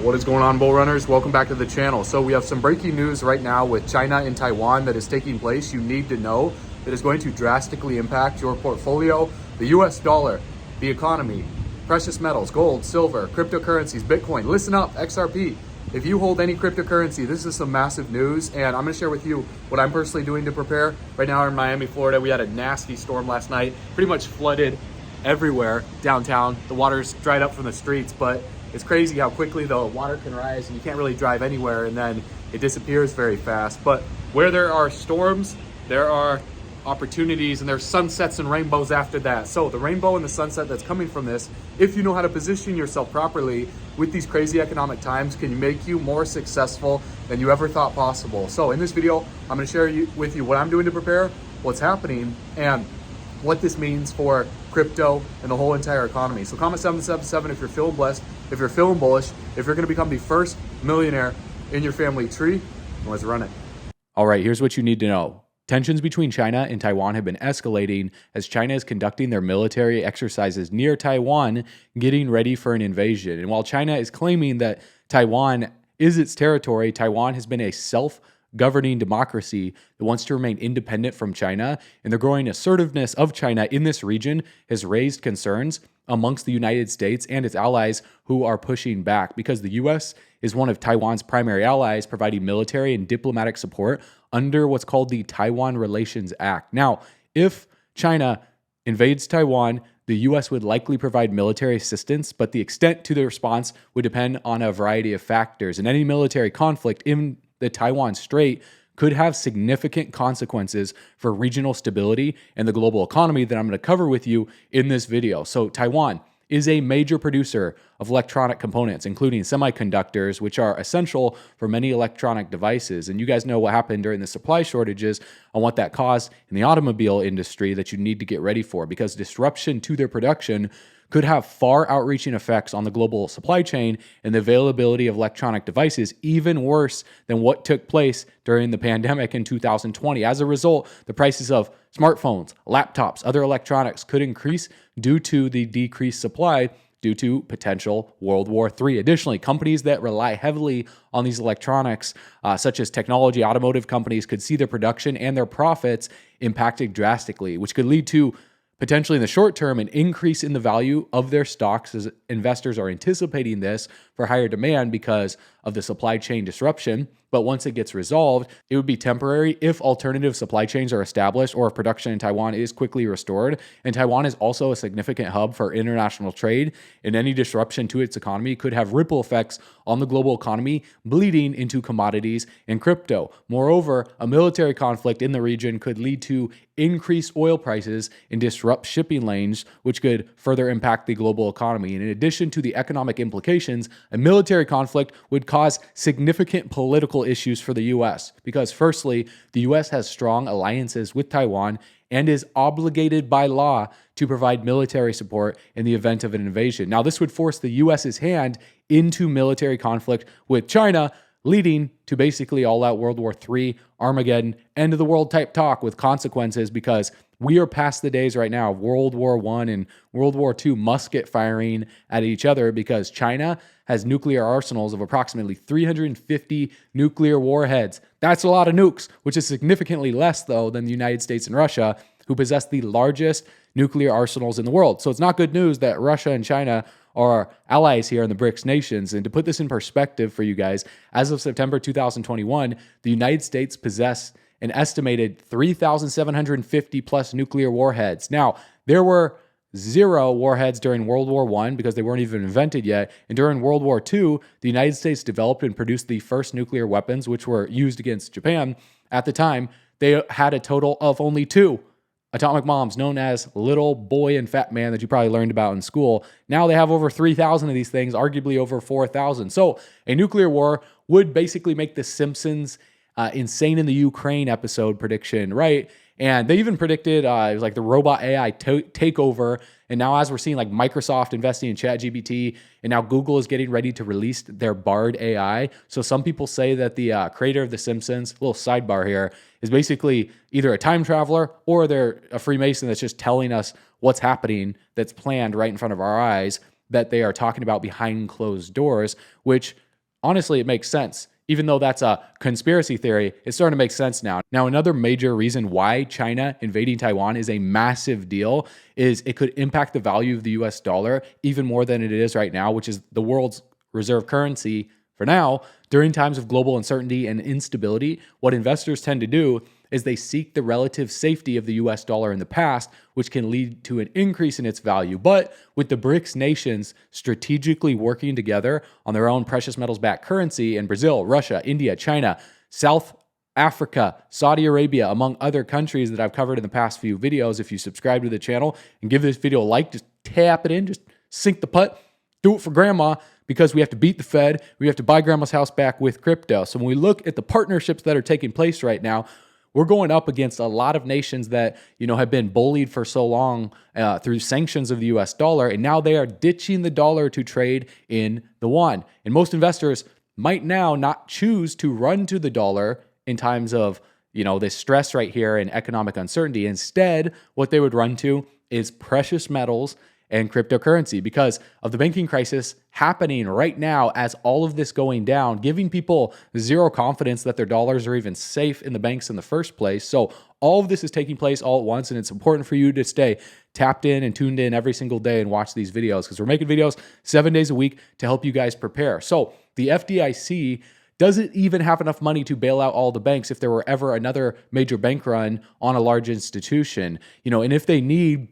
What is going on, bull runners? Welcome back to the channel. So we have some breaking news right now with China and Taiwan that is taking place. You need to know that is going to drastically impact your portfolio, the US dollar, the economy, precious metals, gold, silver, cryptocurrencies, Bitcoin. Listen up, XRP. If you hold any cryptocurrency, this is some massive news, and I'm gonna share with you what I'm personally doing to prepare. Right now in Miami, Florida, we had a nasty storm last night, pretty much flooded everywhere downtown. The water's dried up from the streets, but it's crazy how quickly the water can rise and you can't really drive anywhere, and then it disappears very fast. But where there are storms, there are opportunities, and there's sunsets and rainbows after that. So the rainbow and the sunset that's coming from this, if you know how to position yourself properly with these crazy economic times, can make you more successful than you ever thought possible. So in this video, I'm going to share with you what I'm doing to prepare, what's happening, and what this means for crypto and the whole entire economy. So comment 777 if you're feeling blessed, if you're feeling bullish, if you're going to become the first millionaire in your family tree. Let's run it. All right, here's what you need to know. Tensions between China and Taiwan have been escalating as China is conducting their military exercises near Taiwan, getting ready for an invasion. And while China is claiming that Taiwan is its territory, Taiwan has been a self-governing democracy that wants to remain independent from China, and the growing assertiveness of China in this region has raised concerns amongst the United States and its allies who are pushing back, because the U.S. is one of Taiwan's primary allies, providing military and diplomatic support under what's called the Taiwan Relations Act. Now, if China invades Taiwan, the U.S. would likely provide military assistance, but the extent to the response would depend on a variety of factors, and any military conflict in the Taiwan Strait could have significant consequences for regional stability and the global economy that I'm going to cover with you in this video. So Taiwan is a major producer of electronic components, including semiconductors, which are essential for many electronic devices. And you guys know what happened during the supply shortages and what that caused in the automobile industry that you need to get ready for, because disruption to their production could have far outreaching effects on the global supply chain and the availability of electronic devices, even worse than what took place during the pandemic in 2020. As a result, the prices of smartphones, laptops, other electronics could increase due to the decreased supply due to potential World War III. Additionally, companies that rely heavily on these electronics, such as technology, automotive companies, could see their production and their profits impacted drastically, which could lead to potentially in the short term an increase in the value of their stocks, as investors are anticipating this for higher demand because of the supply chain disruption. But once it gets resolved, it would be temporary if alternative supply chains are established or if production in Taiwan is quickly restored. And Taiwan is also a significant hub for international trade, and any disruption to its economy could have ripple effects on the global economy, bleeding into commodities and crypto. Moreover, a military conflict in the region could lead to increased oil prices and disrupt shipping lanes, which could further impact the global economy. And in addition to the economic implications, a military conflict would cause significant political issues for the U.S. because, firstly, the U.S. has strong alliances with Taiwan and is obligated by law to provide military support in the event of an invasion. Now, this would force the U.S.'s hand into military conflict with China, leading to basically all-out World War III, Armageddon, end of the world type talk with consequences, because we are past the days right now of World War I and World War II musket firing at each other, because China has nuclear arsenals of approximately 350 nuclear warheads. That's a lot of nukes, which is significantly less, though, than the United States and Russia, who possess the largest nuclear arsenals in the world. So it's not good news that Russia and China are allies here in the BRICS nations. And to put this in perspective for you guys, as of September 2021, the United States possessed an estimated 3,750 plus nuclear warheads. Now, there were 0 warheads during World War I because they weren't even invented yet. And during World War II, the United States developed and produced the first nuclear weapons, which were used against Japan. At the time, they had a total of only 2 atomic bombs, known as Little Boy and Fat Man, that you probably learned about in school. Now they have over 3,000 of these things, arguably over 4,000. So a nuclear war would basically make the Simpsons insane in the Ukraine episode prediction, right? And they even predicted it was like the robot AI takeover. And now, as we're seeing, like Microsoft investing in ChatGPT, and now Google is getting ready to release their Bard AI. So some people say that the creator of The Simpsons, little sidebar here, is basically either a time traveler or they're a Freemason that's just telling us what's happening that's planned right in front of our eyes, that they are talking about behind closed doors, which honestly, it makes sense. Even though that's a conspiracy theory, it's starting to make sense now. Now, another major reason why China invading Taiwan is a massive deal is it could impact the value of the US dollar even more than it is right now, which is the world's reserve currency for now. During times of global uncertainty and instability, what investors tend to do is they seek the relative safety of the US dollar in the past, which can lead to an increase in its value. But with the BRICS nations strategically working together on their own precious metals backed currency, and Brazil, Russia, India, China, South Africa, Saudi Arabia, among other countries that I've covered in the past few videos, if you subscribe to the channel and give this video a like, just tap it in, just sink the putt, do it for grandma, because we have to beat the Fed. We have to buy grandma's house back with crypto. So when we look at the partnerships that are taking place right now, we're going up against a lot of nations that, have been bullied for so long through sanctions of the US dollar, and now they are ditching the dollar to trade in the yuan. And most investors might now not choose to run to the dollar in times of, this stress right here and economic uncertainty. Instead, what they would run to is precious metals and cryptocurrency because of the banking crisis happening right now as all of this going down, giving people zero confidence that their dollars are even safe in the banks in the first place. So all of this is taking place all at once, and it's important for you to stay tapped in and tuned in every single day and watch these videos because we're making videos 7 days a week to help you guys prepare. So the FDIC doesn't even have enough money to bail out all the banks if there were ever another major bank run on a large institution. And if they need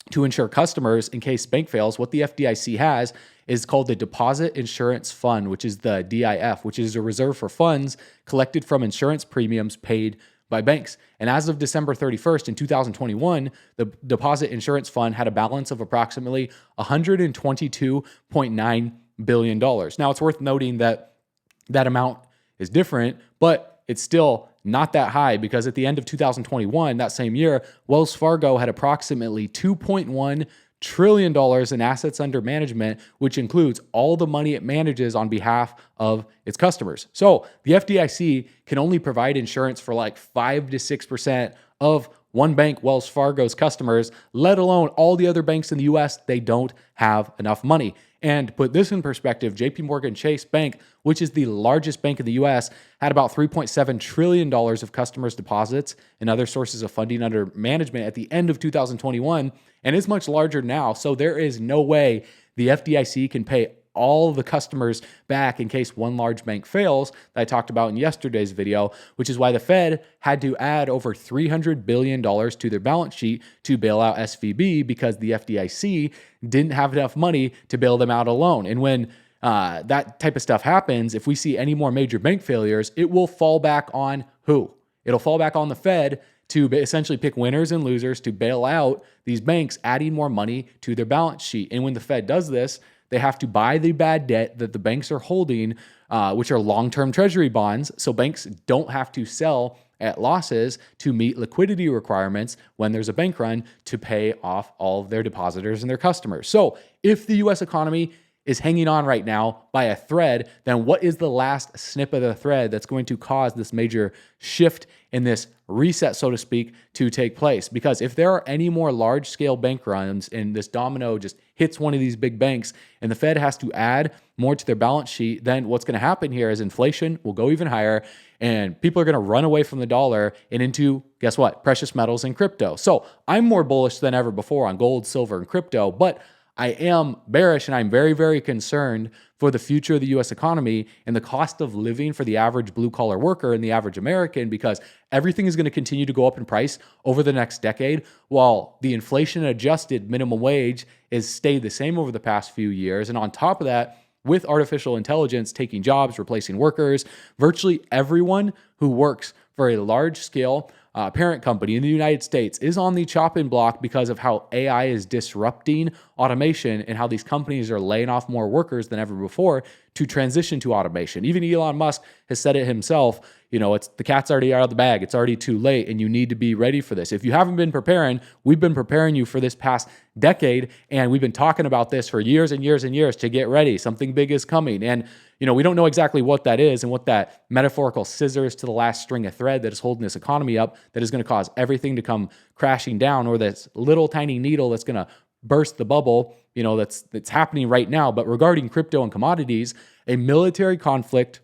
to insure customers in case bank fails, what the FDIC has is called the Deposit Insurance Fund, which is the DIF, which is a reserve for funds collected from insurance premiums paid by banks. And as of December 31st in 2021, the Deposit Insurance Fund had a balance of approximately $122.9 billion. Now, it's worth noting that that amount is different, but it's still not that high because at the end of 2021, that same year, Wells Fargo had approximately $2.1 trillion in assets under management, which includes all the money it manages on behalf of its customers. So the FDIC can only provide insurance for like 5 to 6% of one bank, Wells Fargo's customers, let alone all the other banks in the US. They don't have enough money. And to put this in perspective, JP Morgan Chase Bank, which is the largest bank in the US, had about $3.7 trillion of customers' deposits and other sources of funding under management at the end of 2021, and is much larger now. So there is no way the FDIC can pay all the customers back in case one large bank fails that I talked about in yesterday's video, which is why the Fed had to add over $300 billion to their balance sheet to bail out SVB because the FDIC didn't have enough money to bail them out alone. And when that type of stuff happens, if we see any more major bank failures, it will fall back on who? It'll fall back on the Fed to essentially pick winners and losers to bail out these banks, adding more money to their balance sheet. And when the Fed does this, they have to buy the bad debt that the banks are holding, which are long-term treasury bonds. So banks don't have to sell at losses to meet liquidity requirements when there's a bank run to pay off all of their depositors and their customers. So if the US economy is hanging on right now by a thread, then what is the last snip of the thread that's going to cause this major shift in this reset, so to speak, to take place? Because if there are any more large-scale bank runs and this domino just hits one of these big banks and the Fed has to add more to their balance sheet, then what's going to happen here is inflation will go even higher and people are going to run away from the dollar and into, guess what, precious metals and crypto. So I'm more bullish than ever before on gold, silver, and crypto, but I am bearish and I'm very, very concerned for the future of the US economy and the cost of living for the average blue collar worker and the average American, because everything is going to continue to go up in price over the next decade while the inflation adjusted minimum wage is stayed the same over the past few years. And on top of that, with artificial intelligence taking jobs, replacing workers, virtually everyone who works for a large scale parent company in the United States is on the chopping block because of how AI is disrupting automation and how these companies are laying off more workers than ever before to transition to automation. Even Elon Musk has said it himself, it's the cat's already out of the bag. It's already too late and you need to be ready for this. If you haven't been preparing, we've been preparing you for this past decade and we've been talking about this for years and years and years to get ready. Something big is coming. And we don't know exactly what that is and what that metaphorical scissors to the last string of thread that is holding this economy up that is going to cause everything to come crashing down, or this little tiny needle that's going to burst the bubble, that's happening right now. But regarding crypto and commodities, a military conflict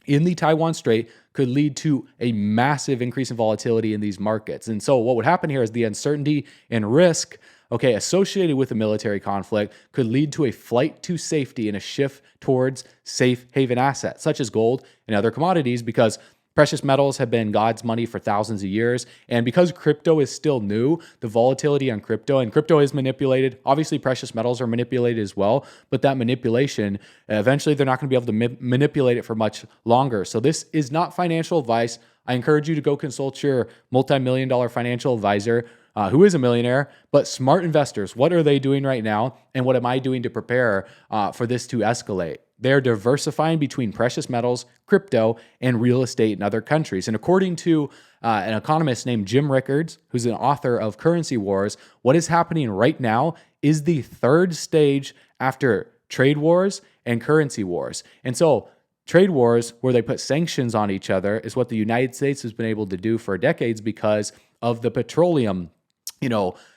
in the Taiwan Strait could lead to a massive increase in volatility in these markets. And so what would happen here is the uncertainty and risk, associated with a military conflict could lead to a flight to safety and a shift towards safe haven assets, such as gold and other commodities, because precious metals have been God's money for thousands of years. And because crypto is still new, the volatility on crypto, and crypto is manipulated. Obviously, precious metals are manipulated as well, but that manipulation, eventually they're not going to be able to manipulate it for much longer. So this is not financial advice. I encourage you to go consult your multi-million-dollar financial advisor who is a millionaire. But smart investors, what are they doing right now? And what am I doing to prepare for this to escalate? They're diversifying between precious metals, crypto, and real estate in other countries. And according to an economist named Jim Rickards, who's an author of Currency Wars, what is happening right now is the third stage after trade wars and currency wars. And so trade wars, where they put sanctions on each other, is what the United States has been able to do for decades because of the petroleum,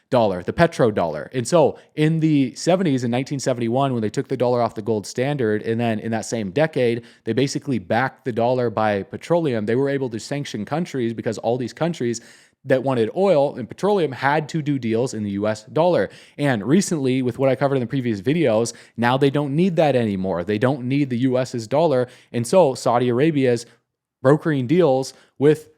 dollar, the petrodollar. And so in the 70s, in 1971, when they took the dollar off the gold standard, and then in that same decade, they basically backed the dollar by petroleum, they were able to sanction countries because all these countries that wanted oil and petroleum had to do deals in the US dollar. And recently, with what I covered in the previous videos, now they don't need that anymore. They don't need the US's dollar. And so Saudi Arabia is brokering deals with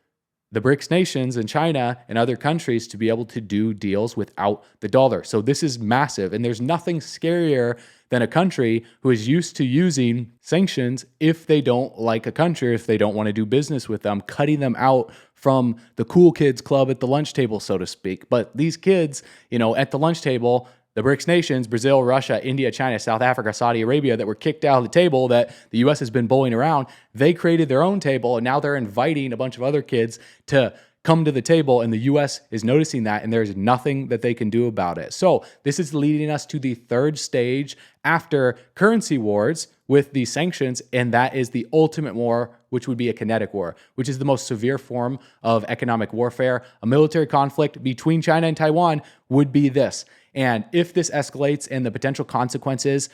the BRICS nations and China and other countries to be able to do deals without the dollar. So this is massive. And there's nothing scarier than a country who is used to using sanctions if they don't like a country, if they don't want to do business with them, cutting them out from the cool kids club at the lunch table, so to speak. But these kids, at the lunch table, the BRICS nations, Brazil, Russia, India, China, South Africa, Saudi Arabia, that were kicked out of the table that the US has been bullying around, they created their own table, and now they're inviting a bunch of other kids to come to the table, and the US is noticing that, and there's nothing that they can do about it. So this is leading us to the third stage after currency wars with the sanctions, and that is the ultimate war, which would be a kinetic war, which is the most severe form of economic warfare. A military conflict between China and Taiwan would be this. And if this escalates and the potential consequences,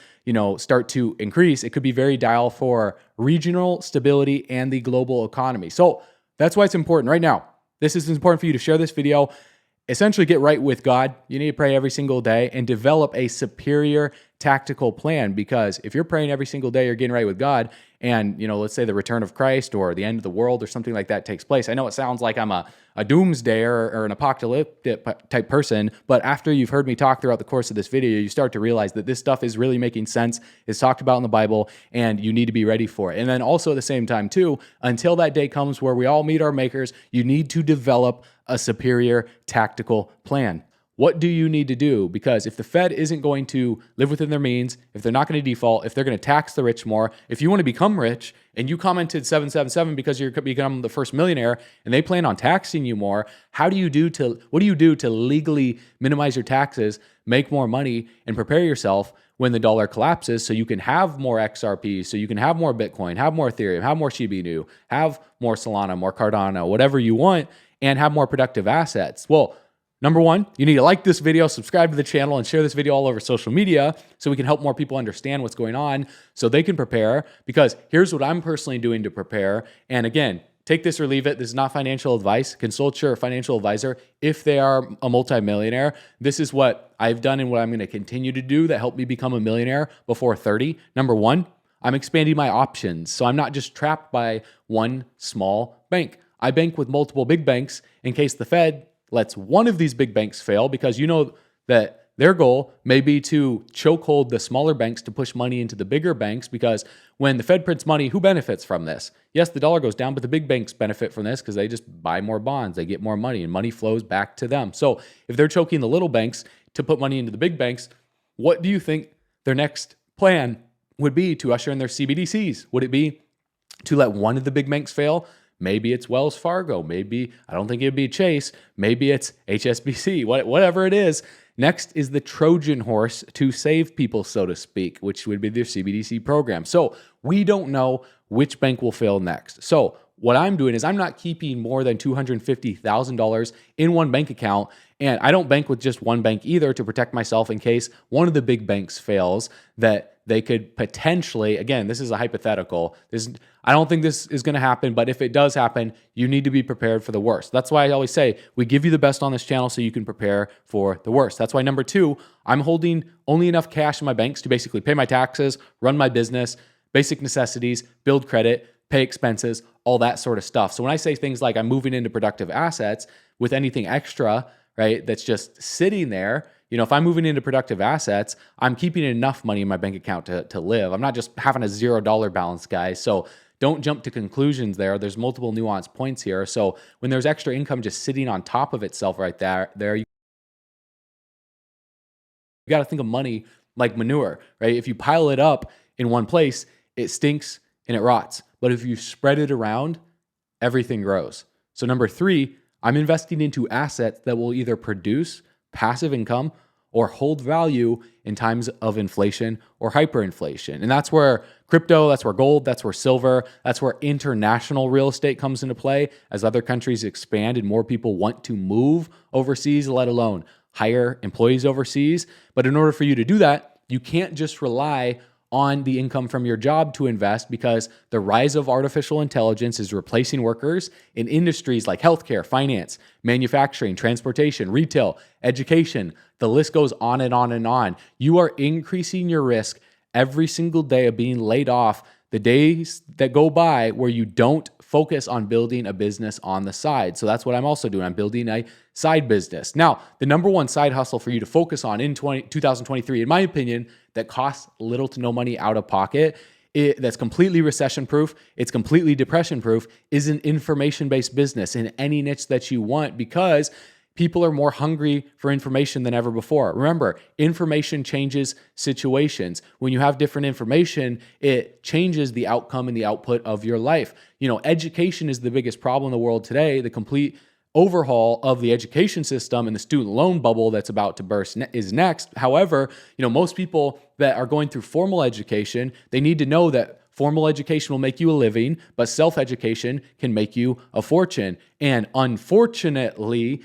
start to increase, it could be very dire for regional stability and the global economy. So that's why it's important right now. This is important for you to share this video. Essentially, get right with God. You need to pray every single day and develop a superior tactical plan, because if you're praying every single day, you're getting right with God, and let's say the return of Christ or the end of the world or something like that takes place. I know it sounds like I'm a doomsdayer or an apocalyptic type person, but after you've heard me talk throughout the course of this video, you start to realize that this stuff is really making sense, is talked about in the Bible, and you need to be ready for it. And then also at the same time too, until that day comes where we all meet our makers, you need to develop a superior tactical plan. What do you need to do? Because if the Fed isn't going to live within their means, if they're not going to default, if they're going to tax the rich more, if you want to become rich and you commented 777 because you're become the first millionaire and they plan on taxing you more, what do you do to legally minimize your taxes, make more money, and prepare yourself when the dollar collapses so you can have more XRP, so you can have more Bitcoin, have more Ethereum, have more Shiba Inu, have more Solana, more Cardano, whatever you want, and have more productive assets? Well, number one, you need to like this video, subscribe to the channel, and share this video all over social media so we can help more people understand what's going on so they can prepare. Because here's what I'm personally doing to prepare. And again, take this or leave it. This is not financial advice. Consult your financial advisor if they are a multimillionaire. This is what I've done and what I'm going to continue to do that helped me become a millionaire before 30. Number one, I'm expanding my options. So I'm not just trapped by one small bank. I bank with multiple big banks in case the Fed lets one of these big banks fail, because that their goal may be to chokehold the smaller banks to push money into the bigger banks, because when the Fed prints money, who benefits from this? Yes, the dollar goes down, but the big banks benefit from this because they just buy more bonds, they get more money, and money flows back to them. So if they're choking the little banks to put money into the big banks, what do you think their next plan would be to usher in their CBDCs? Would it be to let one of the big banks fail? Maybe it's Wells Fargo. Maybe, I don't think it'd be Chase. Maybe it's HSBC, whatever it is. Next is the Trojan horse to save people, so to speak, which would be their CBDC program. So we don't know which bank will fail next. So what I'm doing is I'm not keeping more than $250,000 in one bank account. And I don't bank with just one bank either to protect myself in case one of the big banks fails, that they could potentially, again, this is a hypothetical. I don't think this is going to happen, but if it does happen, you need to be prepared for the worst. That's why I always say we give you the best on this channel so you can prepare for the worst. That's why number 2, I'm holding only enough cash in my banks to basically pay my taxes, run my business, basic necessities, build credit, pay expenses, all that sort of stuff. So when I say things like I'm moving into productive assets with anything extra, right, that's just sitting there, if I'm moving into productive assets, I'm keeping enough money in my bank account to live. I'm not just having a $0 balance, guys. So don't jump to conclusions there. There's multiple nuanced points here. So when there's extra income just sitting on top of itself right there, you got to think of money like manure, right? If you pile it up in one place, it stinks and it rots. But if you spread it around, everything grows. So number 3, I'm investing into assets that will either produce passive income or hold value in times of inflation or hyperinflation. And that's where crypto, that's where gold, that's where silver, that's where international real estate comes into play as other countries expand and more people want to move overseas, let alone hire employees overseas. But in order for you to do that, you can't just rely on the income from your job to invest, because the rise of artificial intelligence is replacing workers in industries like healthcare, finance, manufacturing, transportation, retail, education. The list goes on and on and on. You are increasing your risk every single day of being laid off. The days that go by where you don't focus on building a business on the side. So that's what I'm also doing. I'm building a side business. Now, the number one side hustle for you to focus on in 2023, in my opinion, that costs little to no money out of pocket, that's completely recession proof, it's completely depression proof, is an information-based business in any niche that you want, because people are more hungry for information than ever before. Remember, information changes situations. When you have different information, it changes the outcome and the output of your life. Education is the biggest problem in the world today. The complete overhaul of the education system and the student loan bubble that's about to burst is next. However, most people that are going through formal education, they need to know that formal education will make you a living, but self-education can make you a fortune. And unfortunately,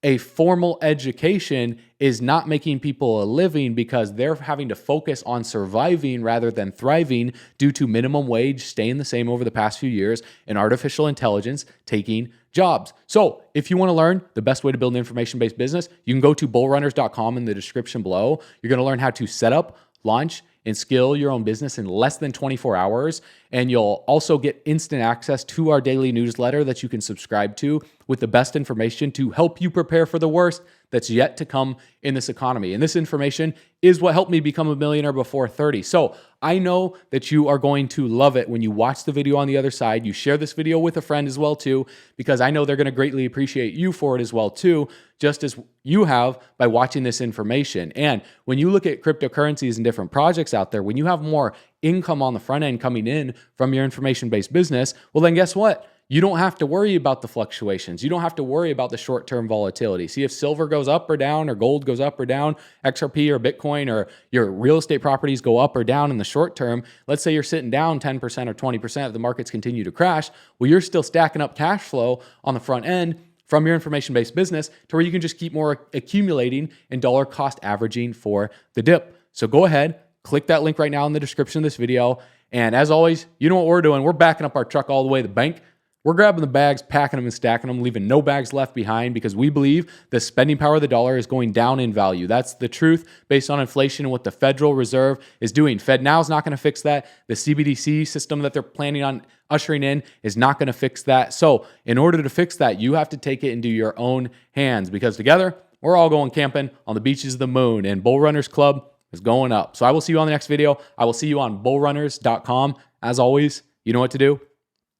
a formal education is not making people a living because they're having to focus on surviving rather than thriving due to minimum wage staying the same over the past few years and artificial intelligence taking jobs. So if you want to learn the best way to build an information-based business, you can go to bullrunners.com in the description below. You're going to learn how to set up, launch, and scale your own business in less than 24 hours. And you'll also get instant access to our daily newsletter that you can subscribe to with the best information to help you prepare for the worst that's yet to come in this economy. And this information is what helped me become a millionaire before 30. So I know that you are going to love it when you watch the video on the other side. You share this video with a friend as well too, because I know they're going to greatly appreciate you for it as well too, just as you have by watching this information. And when you look at cryptocurrencies and different projects out there, when you have more income on the front end coming in from your information-based business, well then guess what? You don't have to worry about the fluctuations. You don't have to worry about the short-term volatility. See, if silver goes up or down, or gold goes up or down, XRP or Bitcoin or your real estate properties go up or down in the short term, let's say you're sitting down 10% or 20% if the markets continue to crash, well, you're still stacking up cash flow on the front end from your information-based business to where you can just keep more accumulating and dollar cost averaging for the dip. So go ahead, click that link right now in the description of this video. And as always, you know what we're doing. We're backing up our truck all the way to the bank. We're grabbing the bags, packing them and stacking them, leaving no bags left behind, because we believe the spending power of the dollar is going down in value. That's the truth based on inflation and what the Federal Reserve is doing. FedNow is not going to fix that. The CBDC system that they're planning on ushering in is not going to fix that. So in order to fix that, you have to take it into your own hands, because together we're all going camping on the beaches of the moon, and Bull Runners Club is going up. So I will see you on the next video. I will see you on bullrunners.com. As always, you know what to do.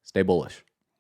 Stay bullish.